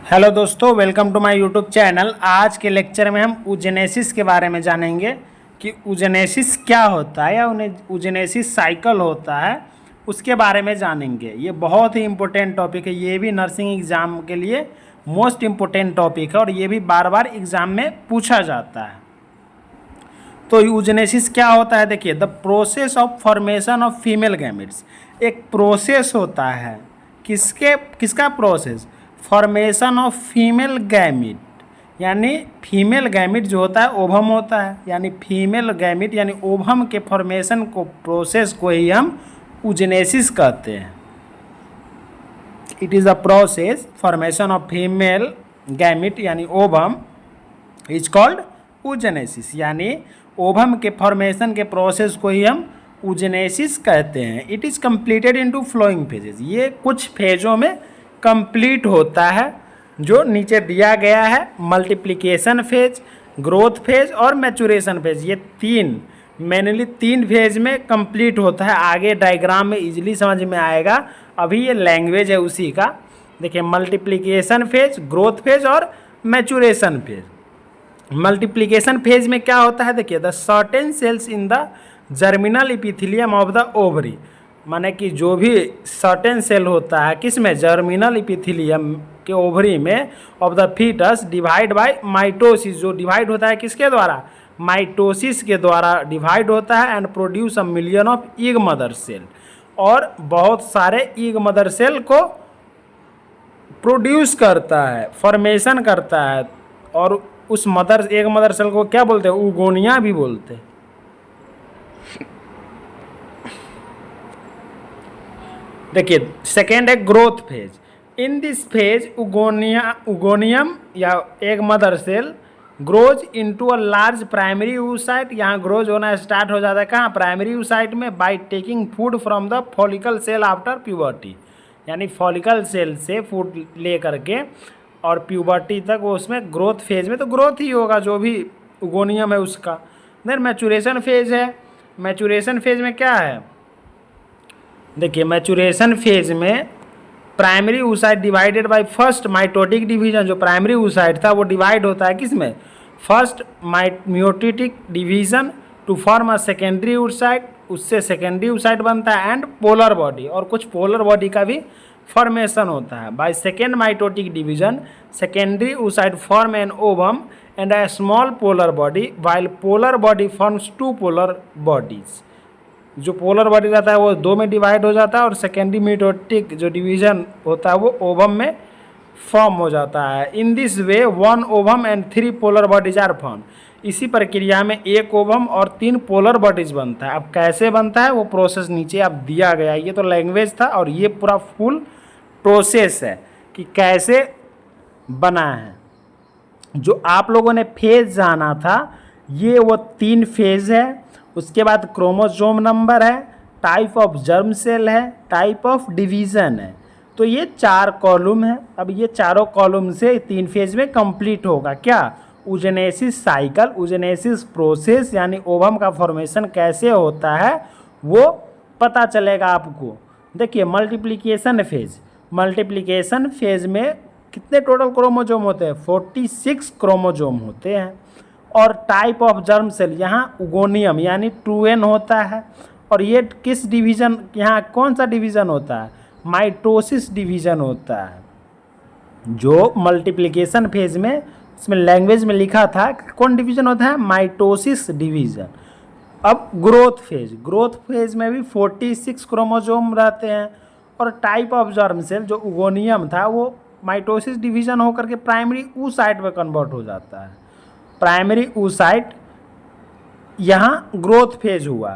Hello दोस्तों, welcome to my YouTube channel. आज के लेक्चर में हम ऊजेनेसिस के बारे में जानेंगे कि ऊजेनेसिस क्या होता है या ऊजेनेसिस साइकिल होता है, उसके बारे में जानेंगे। ये बहुत ही इम्पोर्टेंट टॉपिक है, ये भी नर्सिंग एग्ज़ाम के लिए मोस्ट इम्पोर्टेंट टॉपिक है और ये भी बार बार एग्ज़ाम में पूछा जाता है। तो यूजेनेसिस क्या होता है, देखिए, the process of formation of female gametes. एक प्रोसेस होता है, किसका process? Formation of female gamete, यानी फीमेल गैमिट जो होता है ओवम होता है, यानी फीमेल गैमिट यानी ओवम के फॉर्मेशन को, प्रोसेस को ही हम यूजेनेसिस कहते हैं। It is a process formation of female gamete यानी ओवम इज कॉल्ड यूजेनेसिस, यानी ओवम के फॉर्मेशन के प्रोसेस को ही हम यूजेनेसिस कहते हैं। It is completed into following phases. ये कुछ फेजों में कंप्लीट होता है जो नीचे दिया गया है। मल्टीप्लिकेशन फेज, ग्रोथ फेज और मैचुरेशन फेज, ये मेनली तीन फेज में कंप्लीट होता है। आगे डायग्राम में इजीली समझ में आएगा, अभी ये लैंग्वेज है उसी का। देखिए, मल्टीप्लिकेशन फेज, ग्रोथ फेज और मैचुरेशन फेज। मल्टीप्लिकेशन फेज में क्या होता है, देखिए, the certain cells in the germinal epithelium of the ovary, माने कि जो भी सर्टेन सेल होता है किस में, जर्मिनल इपिथेलियम के ओवरी में of the foetus, divide by mitosis, जो डिवाइड होता है किसके द्वारा, माइटोसिस के द्वारा डिवाइड होता है, and produce a million of egg mother cell, और बहुत सारे ईग मदर सेल को प्रोड्यूस करता है, फॉर्मेशन करता है। और उस एग मदर सेल को क्या बोलते हैं, उगोनिया भी बोलते हैं। देखिए, सेकेंड है growth phase. In this phase oogonium या egg mother cell grows into a large primary oocyte। यहाँ ग्रोज होना स्टार्ट हो जाता है कहाँ, प्राइमरी oocyte में, by taking food from the follicle cell after puberty, यानी फॉलिकल सेल से फूड ले करके और प्यूबर्टी तक वो उसमें ग्रोथ फेज में तो ग्रोथ ही होगा जो भी उगोनियम है उसका। देन मैचुरेशन फेज है। मैचुरेशन फेज में क्या है, देखिए, मैचुरेशन फेज में primary oocyte divided by first mitotic division, जो प्राइमरी oocyte था वो डिवाइड होता है किस में, first meiotic division to form a secondary oocyte, उससे सेकेंडरी oocyte बनता है, एंड पोलर बॉडी, और कुछ पोलर बॉडी का भी फॉर्मेशन होता है। By second mitotic division secondary oocyte form an ovum and a small polar body, while polar body forms two polar bodies. जो पोलर बॉडी रहता है वो दो में डिवाइड हो जाता है, और सेकेंडरी मियोटिक जो डिवीजन होता है वो ओवम में फॉर्म हो जाता है। In this way 1 ovum and 3 polar bodies are form. इसी प्रक्रिया में 1 ओवम और 3 पोलर बॉडीज बनता है। अब कैसे बनता है वो प्रोसेस नीचे अब दिया गया है। ये तो लैंग्वेज था और ये पूरा फुल प्रोसेस है कि कैसे बना है। जो आप लोगों ने फेज जाना था ये वो 3 फेज है। उसके बाद क्रोमोसोम नंबर है, टाइप ऑफ जर्म सेल है, टाइप ऑफ डिवीज़न है। तो ये 4 कॉलम है। अब ये चारों कॉलम से 3 फेज में कंप्लीट होगा क्या, यूजेनेसिस साइकिल, यूजेनेसिस प्रोसेस, यानी ओवम का फॉर्मेशन कैसे होता है वो पता चलेगा आपको। देखिए, मल्टीप्लिकेशन फेज, मल्टीप्लिकेशन फेज में कितने टोटल क्रोमोसोम होते हैं, 46 क्रोमोसोम होते हैं। और टाइप ऑफ जर्म सेल, यहाँ उगोनियम यानी 2n होता है। और ये किस डिवीज़न, यहाँ कौन सा डिवीज़न होता है, माइटोसिस डिवीज़न होता है। जो मल्टीप्लिकेशन फेज में इसमें लैंग्वेज में लिखा था कौन डिवीज़न होता है, माइटोसिस डिवीज़न। अब ग्रोथ फेज, ग्रोथ फेज में भी 46 क्रोमोसोम रहते हैं। और टाइप ऑफ जर्म सेल जो उगोनियम था वो माइटोसिस डिवीज़न होकर के प्राइमरी oocyte में कन्वर्ट हो जाता है। प्राइमरी oocyte यहाँ ग्रोथ फेज हुआ।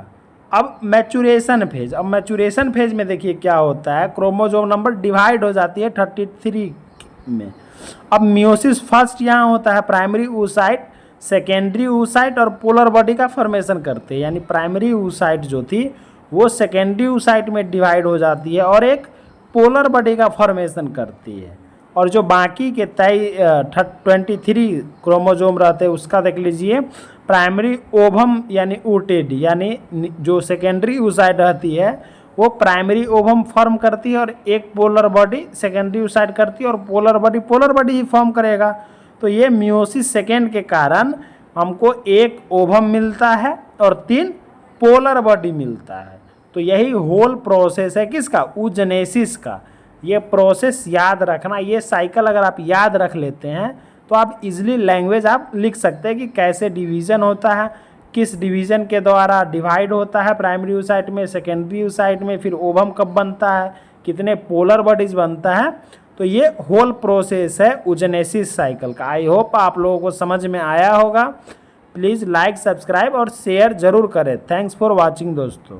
अब मैचुरेशन फेज, अब मैचुरेशन फेज में देखिए क्या होता है, क्रोमोसोम नंबर डिवाइड हो जाती है 33 में। अब मियोसिस फर्स्ट यहाँ होता है, प्राइमरी oocyte सेकेंडरी oocyte और पोलर बॉडी का फॉर्मेशन करते हैं, यानी प्राइमरी oocyte जो थी वो सेकेंडरी oocyte में डिवाइड हो जाती है और एक पोलर बॉडी का फॉर्मेशन करती है। और जो बाकी के 23 क्रोमोसोम रहते हैं उसका देख लीजिए, प्राइमरी ओवम यानी ऊटेड, यानी जो सेकेंडरी oocyte रहती है वो प्राइमरी ओवम फॉर्म करती है और एक पोलर बॉडी सेकेंडरी ओसाइट करती है और पोलर बॉडी ही फॉर्म करेगा। तो ये मियोसिस सेकेंड के कारण हमको एक ओवम मिलता है और 3 पोलर बॉडी मिलता है। तो यही होल प्रोसेस है किसका, oogenesis का। ये प्रोसेस याद रखना, ये साइकिल अगर आप याद रख लेते हैं तो आप इजीली लैंग्वेज आप लिख सकते हैं कि कैसे डिवीज़न होता है, किस डिवीज़न के द्वारा डिवाइड होता है प्राइमरी oocyte में, सेकेंडरी oocyte में, फिर ओवम कब बनता है, कितने पोलर बॉडीज बनता है। तो ये होल प्रोसेस है oogenesis साइकिल का। आई होप आप लोगों को समझ में आया होगा। प्लीज़ लाइक, सब्सक्राइब और शेयर ज़रूर करें। थैंक्स फॉर वॉचिंग दोस्तों।